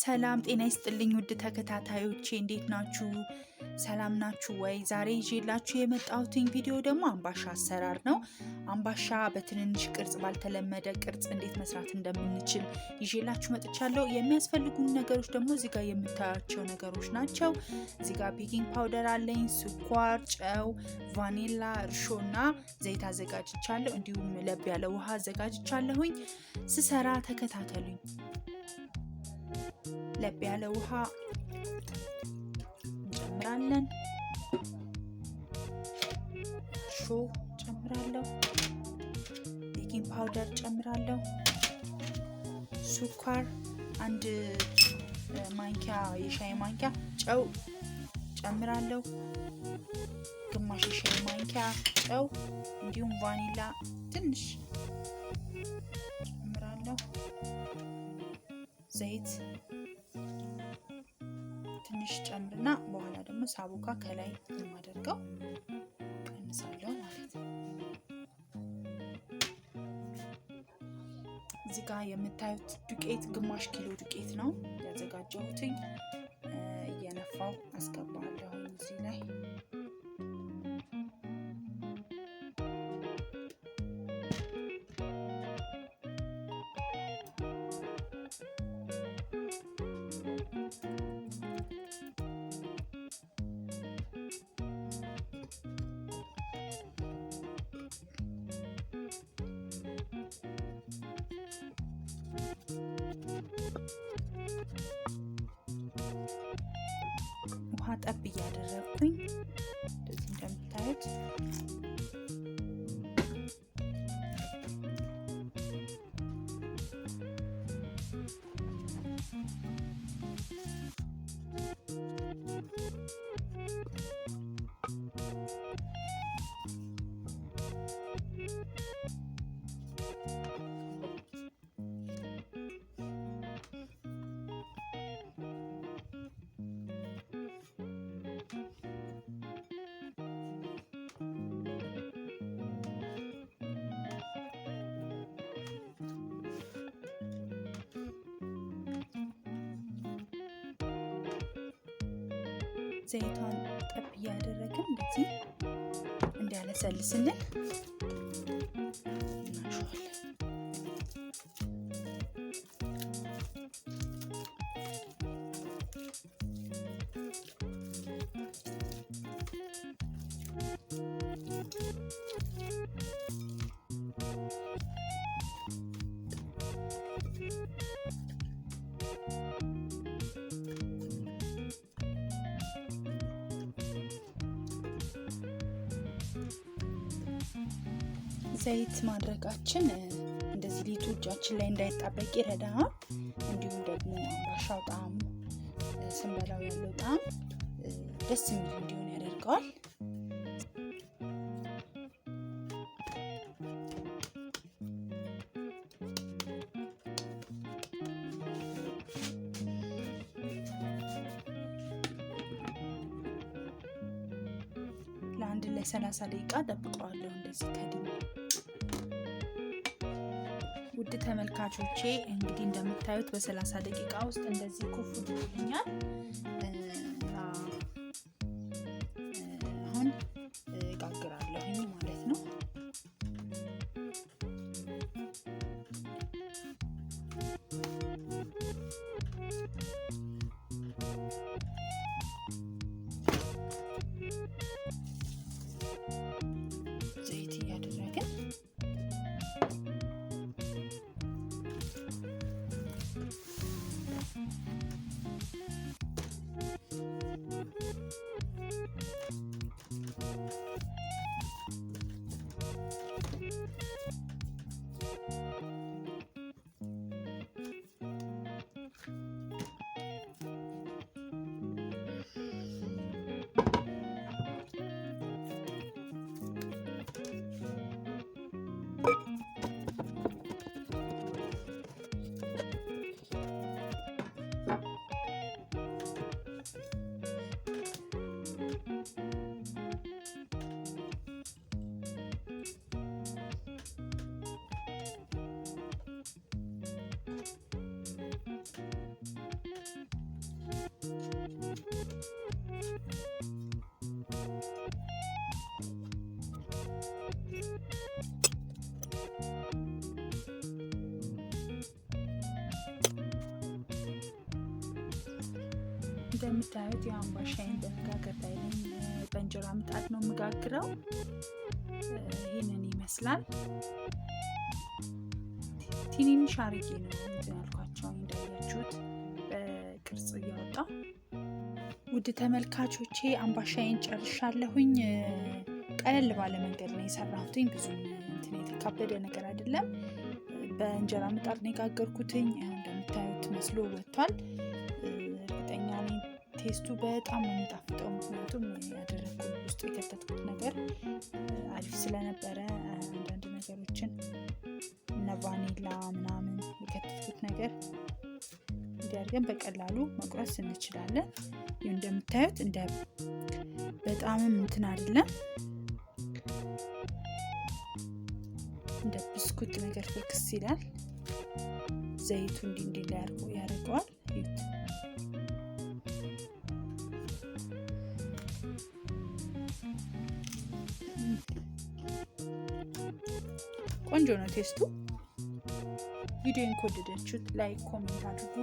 ሰላም ጤና ይስጥልኝ ውድ ተከታታዮቼ እንዴት ናችሁ? ሰላም ናችሁ ወይ? ዛሬ ይዤላችሁ የመጣሁትኝ ቪዲዮ ደግሞ አምባሻ አሰራር ነው። አምባሻ በትንንሽ ቅርጽ ባልተለመደ ቅርጽ እንዴት መስራት እንደምንችል ይዤላችሁ መጥቻለሁ። የሚያስፈልጉን ነገሮች ደግሞ እዚህ ጋር የምታያቸው ነገሮች ናቸው። እዚህ ጋር ቤኪንግ ፓውደር አለኝ፣ ስኳር፣ ጨው፣ ቫኒላ፣ እርሾና ዘይት አዘጋጅቻለሁ። እንዲሁም ለብ ያለ ውሃ አዘጋጅቻለሁኝ። ስሰራ ተከታተሉኝ። ለብ ያለ ውሃ እንጨምራለን። እርሾ ጨምራለሁ። ቤኪንግ ፓውደር ጨምራለሁ። ስኳር አንድ ማንኪያ የሻይ ማንኪያ፣ ጨው ጨምራለሁ። ግማሽ የሻይ ማንኪያ ጨው፣ እንዲሁም ቫኒላ ትንሽ ጨምራለሁ። ዘይት ትንሽ ጨምርና በኋላ ደግሞ ሳቡካ ከላይ የማደርገው ቀንሳለሁ ማለት ነው። እዚህ ጋር የምታዩት ዱቄት ግማሽ ኪሎ ዱቄት ነው ያዘጋጀሁት። እየነፋው አስገባለሁ እዚህ ላይ። ውሃ ጠብ እያደረኩኝ እንደዚህ እንደምታዩት ዘይቷን ጠብ እያደረግን እንደዚህ እንዲያለሰልስልን እናሸዋለን። ዘይት ማድረጋችን እንደዚህ ሊጡ እጃችን ላይ እንዳይጣበቅ ይረዳናል። እንዲሁም ደግሞ አምባሻው ጣዕሙ ስንበላው ያለው ጣዕም ደስ የሚል እንዲሆን ያደርገዋል። ለአንድ ለ30 ደቂቃ ጠብቀዋለሁ እንደዚህ ከድኜ። ውድ ተመልካቾቼ እንግዲህ እንደምታዩት በ30 ደቂቃ ውስጥ እንደዚህ ኩፍ ብሎልኛል። አሁን እጋግራለሁኝ ማለት ነው። ዘይት እያደረግን እንደምታዩት የአምባሻዬን በመጋገር ላይ ነኝ። በእንጀራ ምጣድ ነው የምጋግረው። ይሄንን ይመስላል። ትንንሽ አርጌ ነው ያልኳቸው እንዳያችሁት በቅርጽ እያወጣ። ውድ ተመልካቾቼ አምባሻዬን ጨርሻለሁኝ። ቀለል ባለ መንገድ ነው የሰራሁትኝ። ብዙ የተካበደ ነገር አይደለም። በእንጀራ ምጣድ ነው የጋገርኩትኝ። እንደምታዩት መስሎ ወጥቷል። እርግጠኛ ነኝ ቴስቱ በጣም ነው የሚጣፍጠው። ምክንያቱም ያደረኩት ውስጥ የከተትኩት ነገር አሪፍ ስለነበረ አንዳንድ ነገሮችን እነ ቫኒላ ምናምን የከተትኩት ነገር እንዲያርገን በቀላሉ መቁረስ እንችላለን። ይሄ እንደምታዩት በጣምም እንትን አይደለም። እንደ ብስኩት ነገር ፍክስ ይላል። ዘይቱ እንዲል ያደርገዋል። ቆንጆ ነው ቴስቱ። ቪዲዮን ከወደዳችሁት ላይክ፣ ኮሜንት አድርጉ።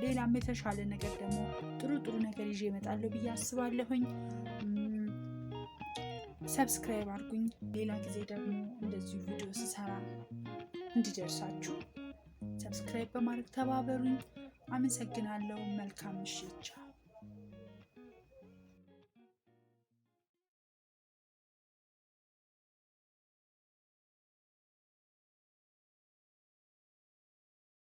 ሌላም የተሻለ ነገር ደግሞ ጥሩ ነገር ይዤ እመጣለሁ ብዬ አስባለሁኝ። ሰብስክራይብ አድርጉኝ። ሌላ ጊዜ ደግሞ እንደዚህ ቪዲዮ ስሰራ እንዲደርሳችሁ ሰብስክራይብ በማድረግ ተባበሩኝ። አመሰግናለሁ። መልካም ምሽት።